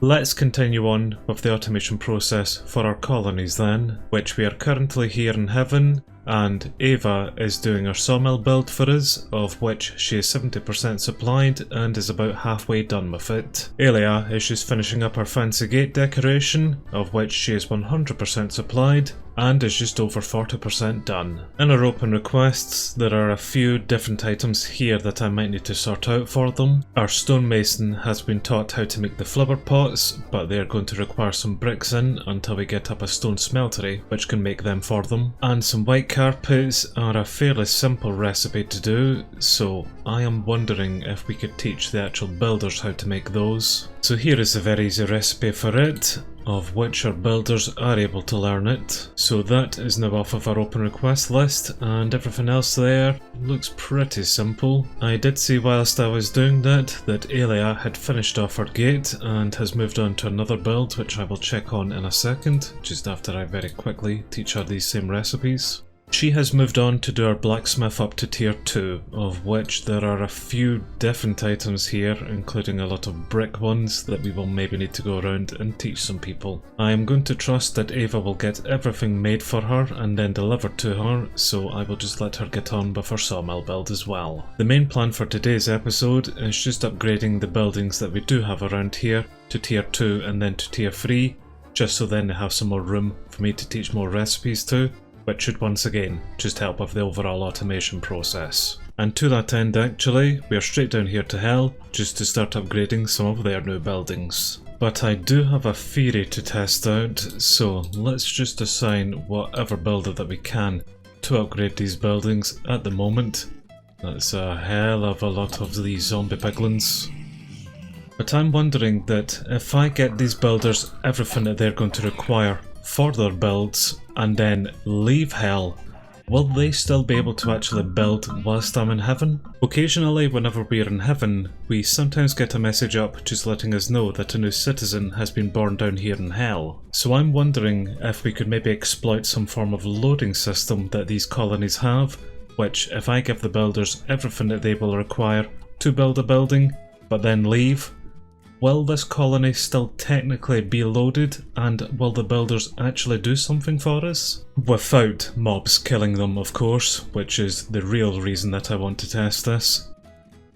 Let's continue on with the automation process for our colonies then, which we are currently here in heaven, and Ava is doing our sawmill build for us, of which she is 70% supplied and is about halfway done with it. Elia is just finishing up her fancy gate decoration, of which she is 100% supplied, and is just over 40% done. In our open requests, there are a few different items here that I might need to sort out for them. Our stonemason has been taught how to make the flower pots, but they are going to require some bricks in until we get up a stone smeltery, which can make them for them. And some white carpets are a fairly simple recipe to do, so I am wondering if we could teach the actual builders how to make those. So here is a very easy recipe for it, of which our builders are able to learn it. So that is now off of our open request list, and everything else there looks pretty simple. I did see whilst I was doing that Elia had finished off her gate and has moved on to another build, which I will check on in a second, just after I very quickly teach her these same recipes. She has moved on to do our blacksmith up to tier 2, of which there are a few different items here, including a lot of brick ones that we will maybe need to go around and teach some people. I am going to trust that Ava will get everything made for her and then delivered to her, so I will just let her get on with her sawmill build as well. The main plan for today's episode is just upgrading the buildings that we do have around here to tier 2 and then to tier 3, just so then they have some more room for me to teach more recipes to, which should once again just help with the overall automation process. And to that end actually, we are straight down here to hell just to start upgrading some of their new buildings. But I do have a theory to test out, so let's just assign whatever builder that we can to upgrade these buildings at the moment. That's a hell of a lot of these zombie piglins. But I'm wondering that if I get these builders everything that they're going to require for their builds and then leave hell, will they still be able to actually build whilst I'm in heaven? Occasionally whenever we're in heaven, we sometimes get a message up just letting us know that a new citizen has been born down here in hell. So I'm wondering if we could maybe exploit some form of loading system that these colonies have, which if I give the builders everything that they will require to build a building, but then leave, will this colony still technically be loaded, and will the builders actually do something for us? Without mobs killing them, of course, which is the real reason that I want to test this.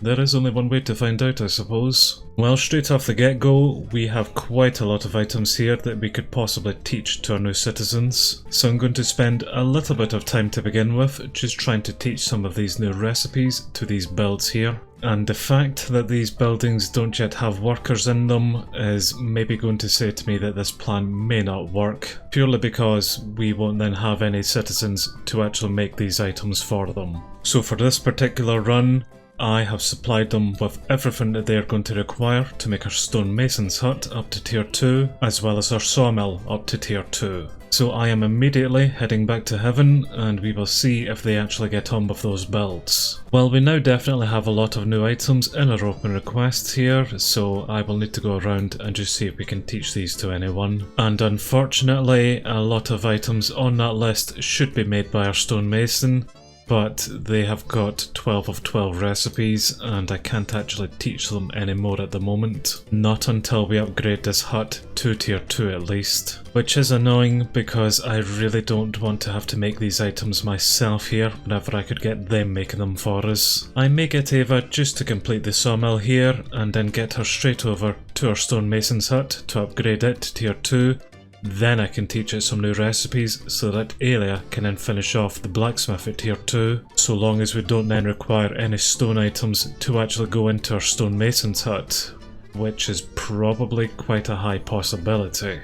There is only one way to find out, I suppose. Well, straight off the get-go, we have quite a lot of items here that we could possibly teach to our new citizens. So I'm going to spend a little bit of time to begin with, just trying to teach some of these new recipes to these builds here. And the fact that these buildings don't yet have workers in them is maybe going to say to me that this plan may not work, purely because we won't then have any citizens to actually make these items for them. So for this particular run, I have supplied them with everything that they are going to require to make our stonemason's hut up to tier 2, as well as our sawmill up to tier 2. So I am immediately heading back to heaven, and we will see if they actually get on with those builds. Well, we now definitely have a lot of new items in our open requests here, so I will need to go around and just see if we can teach these to anyone. And unfortunately, a lot of items on that list should be made by our stonemason, but they have got 12 of 12 recipes and I can't actually teach them anymore at the moment. Not until we upgrade this hut to tier 2 at least. Which is annoying because I really don't want to have to make these items myself here whenever I could get them making them for us. I may get Ava just to complete the sawmill here and then get her straight over to our stonemason's hut to upgrade it to tier 2. Then I can teach it some new recipes so that Elia can then finish off the blacksmith at tier 2, so long as we don't then require any stone items to actually go into our stonemason's hut, which is probably quite a high possibility.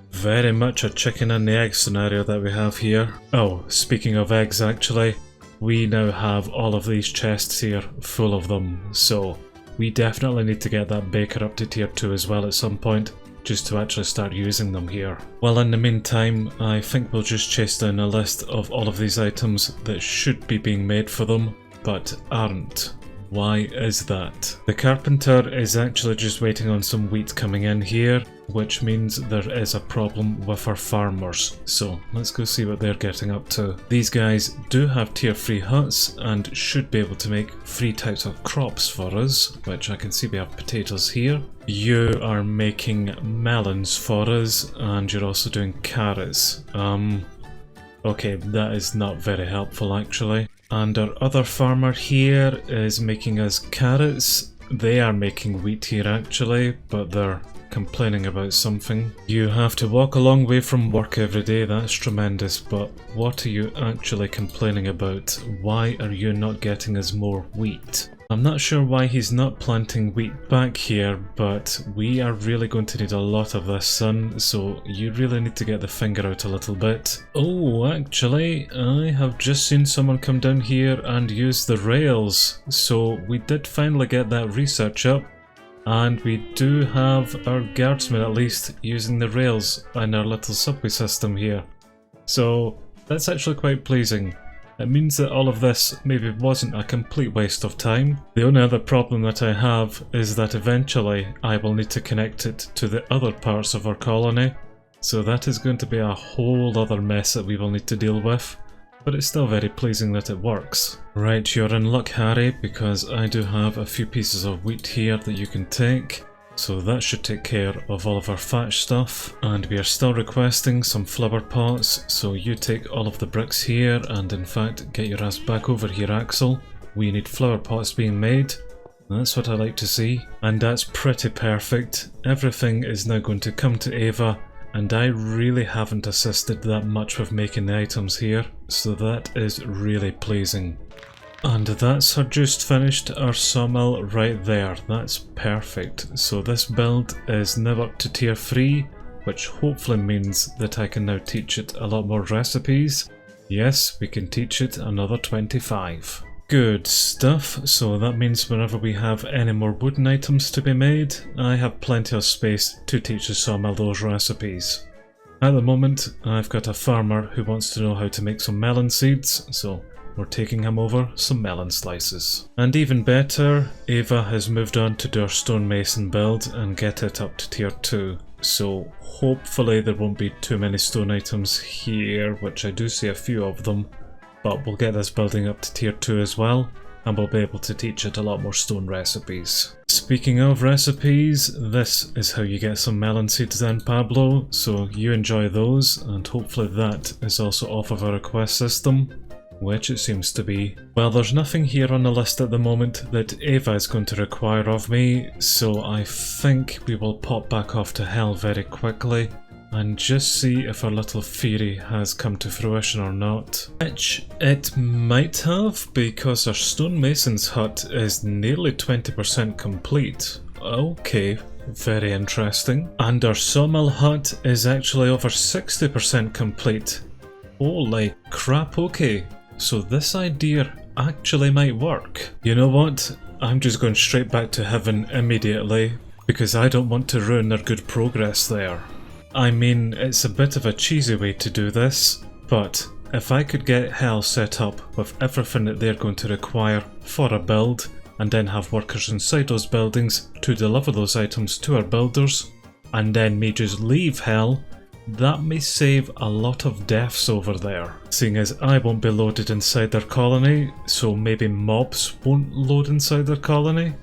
Very much a chicken and the egg scenario that we have here. Oh, speaking of eggs actually, we now have all of these chests here full of them, so we definitely need to get that baker up to tier 2 as well at some point, just to actually start using them here. Well, in the meantime, I think we'll just chase down a list of all of these items that should be being made for them, but aren't. Why is that? The carpenter is actually just waiting on some wheat coming in here, which means there is a problem with our farmers. So let's go see what they're getting up to. These guys do have tier 3 huts and should be able to make 3 types of crops for us, which I can see we have potatoes here. You are making melons for us, and you're also doing carrots. Okay, that is not very helpful actually. And our other farmer here is making us carrots. They are making wheat here actually, but they're complaining about something. You have to walk a long way from work every day, that's tremendous, but what are you actually complaining about? Why are you not getting us more wheat? I'm not sure why he's not planting wheat back here, but we are really going to need a lot of this, son, so you really need to get the finger out a little bit. Oh, actually, I have just seen someone come down here and use the rails, so we did finally get that research up, and we do have our guardsmen at least using the rails in our little subway system here. So that's actually quite pleasing. It means that all of this maybe wasn't a complete waste of time. The only other problem that I have is that eventually I will need to connect it to the other parts of our colony. So that is going to be a whole other mess that we will need to deal with. But it's still very pleasing that it works. Right, you're in luck, Harry, because I do have a few pieces of wheat here that you can take. So that should take care of all of our thatch stuff, and we are still requesting some flower pots, so you take all of the bricks here and in fact get your ass back over here, Axel. We need flower pots being made. That's what I like to see, and that's pretty perfect. Everything is now going to come to Ava, and I really haven't assisted that much with making the items here, so that is really pleasing. And that's her just finished our sawmill right there. That's perfect. So this build is now up to tier 3, which hopefully means that I can now teach it a lot more recipes. Yes, we can teach it another 25. Good stuff. So that means whenever we have any more wooden items to be made, I have plenty of space to teach the sawmill those recipes. At the moment, I've got a farmer who wants to know how to make some melon seeds, so we're taking him over some melon slices. And even better, Ava has moved on to do our stonemason build and get it up to tier 2. So hopefully there won't be too many stone items here, which I do see a few of them. But we'll get this building up to tier 2 as well, and we'll be able to teach it a lot more stone recipes. Speaking of recipes, this is how you get some melon seeds then, Pablo, so you enjoy those, and hopefully that is also off of our request system. Which it seems to be. Well, there's nothing here on the list at the moment that Ava is going to require of me, so I think we will pop back off to hell very quickly and just see if our little theory has come to fruition or not. Which it might have, because our stonemason's hut is nearly 20% complete. Okay, very interesting. And our sawmill hut is actually over 60% complete. Holy crap, okay. So this idea actually might work. You know what? I'm just going straight back to heaven immediately, because I don't want to ruin their good progress there. I mean, it's a bit of a cheesy way to do this, but if I could get hell set up with everything that they're going to require for a build, and then have workers inside those buildings to deliver those items to our builders, and then me just leave hell, that may save a lot of deaths over there, seeing as I won't be loaded inside their colony, so maybe mobs won't load inside their colony.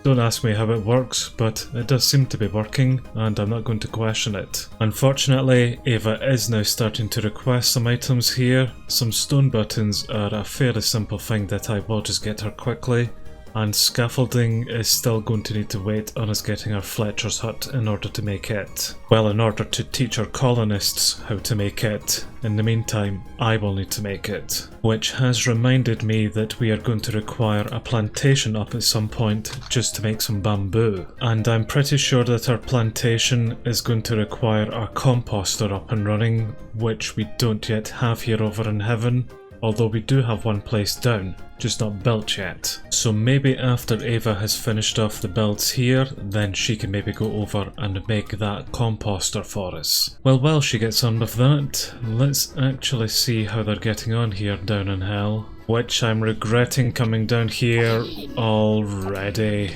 Don't ask me how it works, but it does seem to be working, and I'm not going to question it. Unfortunately, Ava is now starting to request some items here. Some stone buttons are a fairly simple thing that I will just get her quickly, and scaffolding is still going to need to wait on us getting our Fletcher's hut in order to make it. Well, in order to teach our colonists how to make it. In the meantime, I will need to make it. Which has reminded me that we are going to require a plantation up at some point just to make some bamboo. And I'm pretty sure that our plantation is going to require our composter up and running, which we don't yet have here over in heaven. Although we do have one place down, just not built yet. So maybe after Ava has finished off the builds here, then she can maybe go over and make that composter for us. Well, while she gets on with that, let's actually see how they're getting on here down in hell. which I'm regretting coming down here already.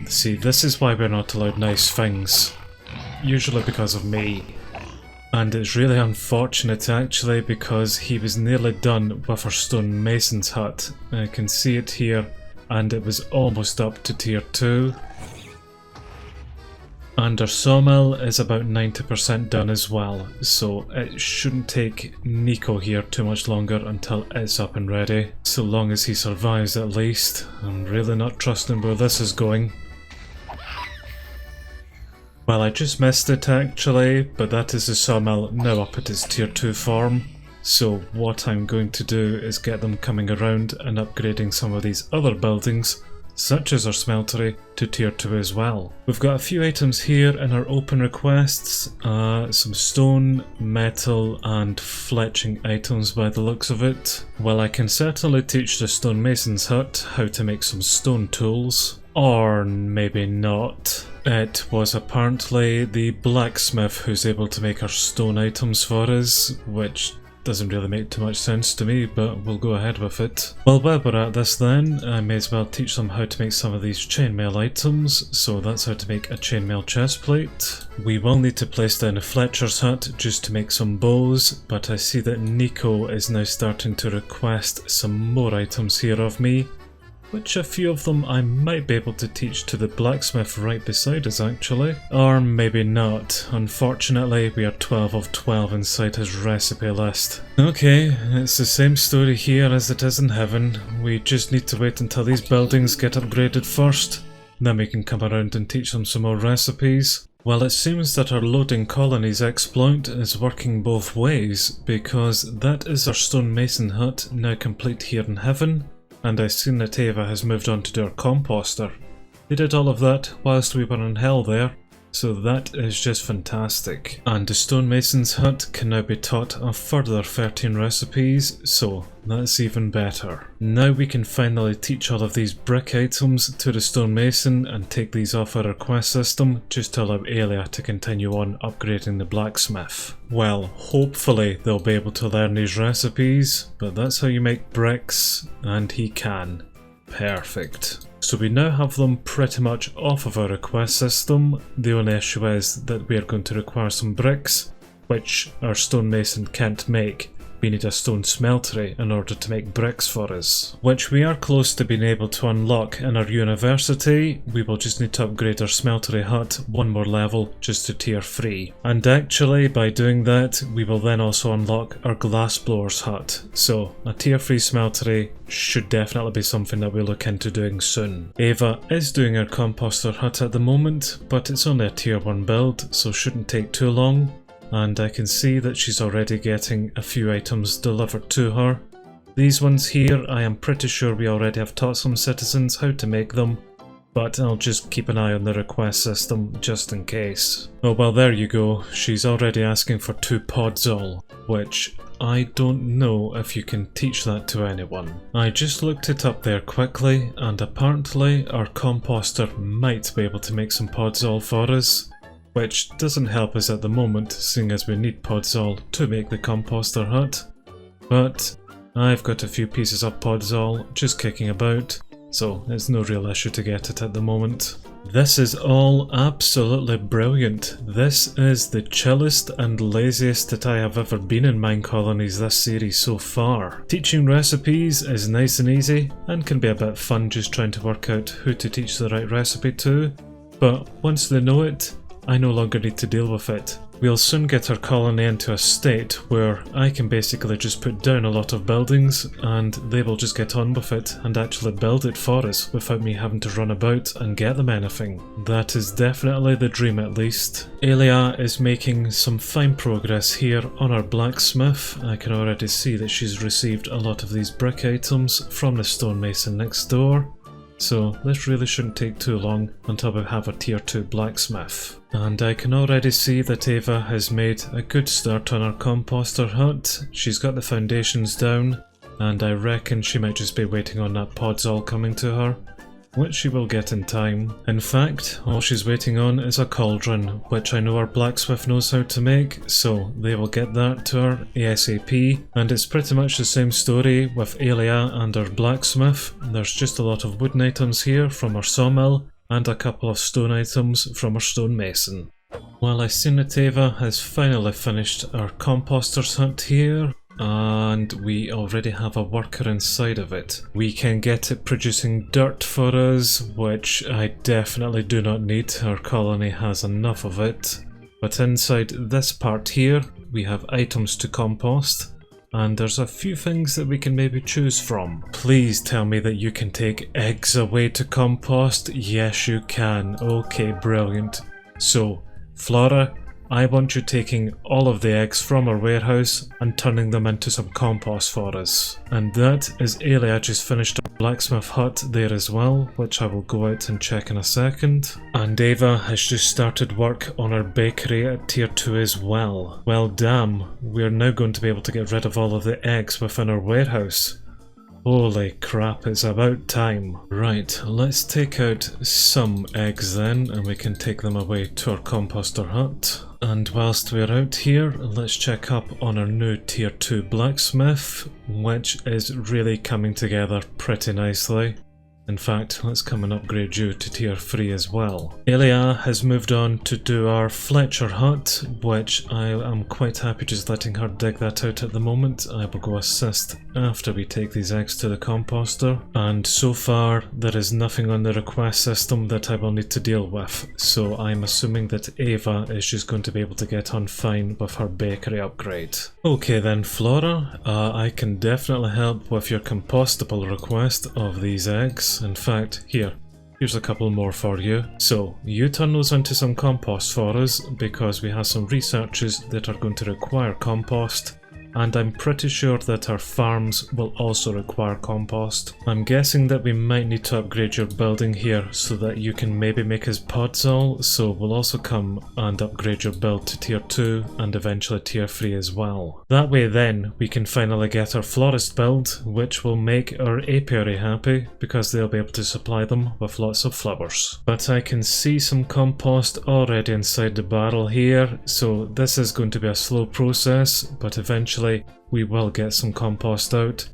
See, this is why we're not allowed nice things. Usually because of me. And it's really unfortunate actually, because he was nearly done with our stonemason's hut. I can see it here, and it was almost up to tier 2. And our sawmill is about 90% done as well, so it shouldn't take Nico here too much longer until it's up and ready. So long as he survives at least. I'm really not trusting where this is going. Well, I just missed it actually, but that is the sawmill now up at its tier 2 form. So what I'm going to do is get them coming around and upgrading some of these other buildings, such as our smeltery, to tier 2 as well. We've got a few items here in our open requests, some stone, metal and fletching items by the looks of it. Well, I can certainly teach the stonemason's hut how to make some stone tools, or maybe not. It was apparently the blacksmith who's able to make our stone items for us, which doesn't really make too much sense to me, but we'll go ahead with it. Well, while we're at this then, I may as well teach them how to make some of these chainmail items. So that's how to make a chainmail chestplate. We will need to place down a Fletcher's hut just to make some bows, but I see that Nico is now starting to request some more items here of me, which a few of them I might be able to teach to the blacksmith right beside us actually. Or maybe not. Unfortunately, we are 12 of 12 inside his recipe list. Okay, it's the same story here as it is in heaven. We just need to wait until these buildings get upgraded first. Then we can come around and teach them some more recipes. Well, it seems that our loading colonies exploit is working both ways, because that is our stonemason hut now complete here in heaven. And I've seen that Eva has moved on to do our composter. They did all of that whilst we were in hell there, so that is just fantastic. And the stonemason's hut can now be taught a further 13 recipes, so that's even better. Now we can finally teach all of these brick items to the stonemason and take these off our quest system just to allow Elia to continue on upgrading the blacksmith. Well, hopefully they'll be able to learn these recipes, but that's how you make bricks, and he can. Perfect. So we now have them pretty much off of our request system. The only issue is that we are going to require some bricks, which our stonemason can't make. We need a stone smeltery in order to make bricks for us, which we are close to being able to unlock in our university. We will just need to upgrade our smeltery hut one more level just to tier 3. And actually by doing that we will then also unlock our glassblower's hut. So a tier 3 smeltery should definitely be something that we'll look into doing soon. Eva is doing her composter hut at the moment, but it's only a tier 1 build, so shouldn't take too long. And I can see that she's already getting a few items delivered to her. These ones here, I am pretty sure we already have taught some citizens how to make them, but I'll just keep an eye on the request system just in case. Oh well, there you go, she's already asking for 2 podzol, which I don't know if you can teach that to anyone. I just looked it up there quickly, and apparently our composter might be able to make some podzol for us. Which doesn't help us at the moment, seeing as we need podzol to make the composter hut. But I've got a few pieces of podzol just kicking about, so it's no real issue to get it at the moment. This is all absolutely brilliant. This is the chillest and laziest that I have ever been in MineColonies this series so far. Teaching recipes is nice and easy, and can be a bit fun just trying to work out who to teach the right recipe to. But once they know it, I no longer need to deal with it. We'll soon get our colony into a state where I can basically just put down a lot of buildings and they will just get on with it and actually build it for us without me having to run about and get them anything. That is definitely the dream at least. Elia is making some fine progress here on our blacksmith. I can already see that she's received a lot of these brick items from the stonemason next door. So this really shouldn't take too long until we have a tier 2 blacksmith. And I can already see that Eva has made a good start on our composter hut. She's got the foundations down, and I reckon she might just be waiting on that podzol coming to her. which she will get in time. In fact, all she's waiting on is a cauldron, which I know our blacksmith knows how to make, so they will get that to her ASAP. And it's pretty much the same story with Elia and her blacksmith. There's just a lot of wooden items here from her sawmill, and a couple of stone items from her stonemason. Well, I see that Eva has finally finished our composter's hut here, and we already have a worker inside of it. We can get it producing dirt for us, which I definitely do not need. Our colony has enough of it. But inside this part here, we have items to compost, and there's a few things that we can maybe choose from. Please tell me that you can take eggs away to compost. Yes, you can. Okay, brilliant. So, Flora, I want you taking all of the eggs from our warehouse and turning them into some compost for us. And that is Elia just finished a blacksmith hut there as well, which I will go out and check in a second. And Eva has just started work on our bakery at tier 2 as well. Well damn, we're now going to be able to get rid of all of the eggs within our warehouse. Holy crap, it's about time. Right, let's take out some eggs then, and we can take them away to our composter hut. And whilst we're out here, let's check up on our new tier 2 blacksmith, which is really coming together pretty nicely. In fact, let's come and upgrade you to tier 3 as well. Elia has moved on to do our Fletcher hut, which I am quite happy just letting her dig that out at the moment. I will go assist after we take these eggs to the composter. And so far, there is nothing on the request system that I will need to deal with. So I'm assuming that Eva is just going to be able to get on fine with her bakery upgrade. Okay then, Flora, I can definitely help with your compostable request of these eggs. In fact, here's a couple more for you. So, you turn those into some compost for us, because we have some researches that are going to require compost, and I'm pretty sure that our farms will also require compost. I'm guessing that we might need to upgrade your building here so that you can maybe make us podzol, so we'll also come and upgrade your build to tier 2 and eventually tier 3 as well. That way then we can finally get our florist build, which will make our apiary happy because they'll be able to supply them with lots of flowers. But I can see some compost already inside the barrel here, so this is going to be a slow process, but eventually we will get some compost out.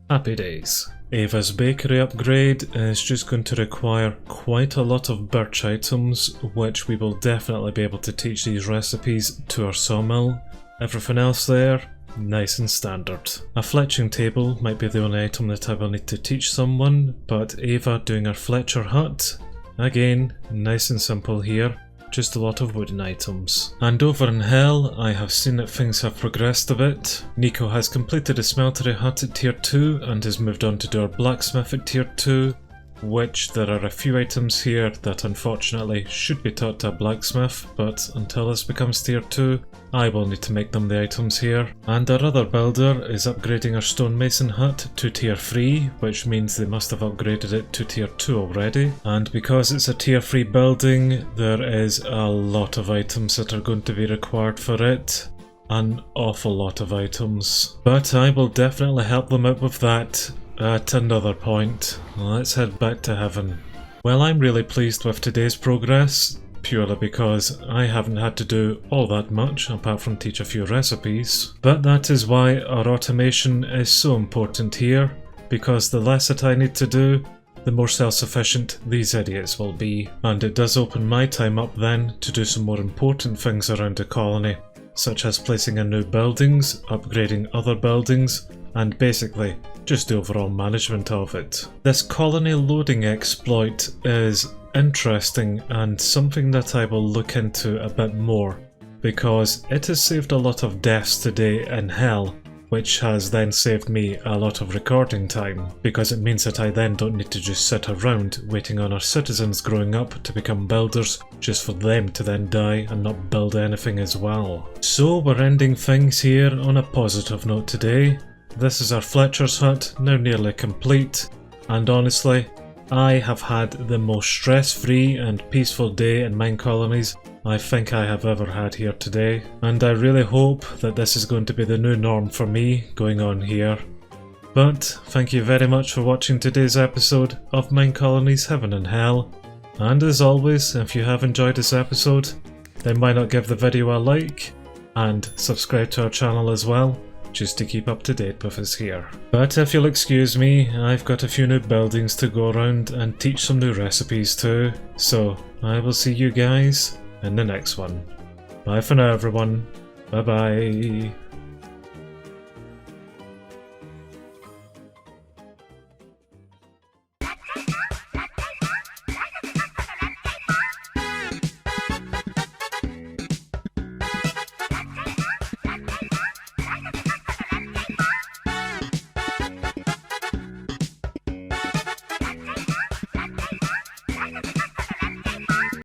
Happy days. Eva's bakery upgrade is just going to require quite a lot of birch items, which we will definitely be able to teach these recipes to our sawmill. Everything else there, nice and standard. A fletching table might be the only item that I will need to teach someone, but Eva doing her Fletcher hut, again, nice and simple here. Just a lot of wooden items. And over in Hell, I have seen that things have progressed a bit. Nico has completed a smeltery hut at tier 2 and has moved on to do our blacksmith at tier 2, which there are a few items here that unfortunately should be taught to a blacksmith, but until this becomes tier 2, I will need to make them the items here. And our other builder is upgrading our stonemason hut to tier 3, which means they must have upgraded it to tier 2 already. And because it's a tier 3 building, there is a lot of items that are going to be required for it. An awful lot of items. But I will definitely help them out with that at another point. Let's head back to heaven. Well, I'm really pleased with today's progress, purely because I haven't had to do all that much apart from teach a few recipes. But that is why our automation is so important here, because the less that I need to do, the more self-sufficient these idiots will be. And it does open my time up then to do some more important things around the colony, such as placing in new buildings, upgrading other buildings, and basically just the overall management of it. This colony loading exploit is interesting and something that I will look into a bit more, because it has saved a lot of deaths today in Hell, which has then saved me a lot of recording time, because it means that I then don't need to just sit around waiting on our citizens growing up to become builders just for them to then die and not build anything as well. So we're ending things here on a positive note today. This is our Fletcher's hut, now nearly complete, and honestly, I have had the most stress-free and peaceful day in MineColonies I think I have ever had here today, and I really hope that this is going to be the new norm for me going on here. But thank you very much for watching today's episode of MineColonies Heaven and Hell. And as always, if you have enjoyed this episode, then why not give the video a like and subscribe to our channel as well, just to keep up to date with us here. But if you'll excuse me, I've got a few new buildings to go around and teach some new recipes too, so I will see you guys in the next one. Bye for now everyone, bye bye.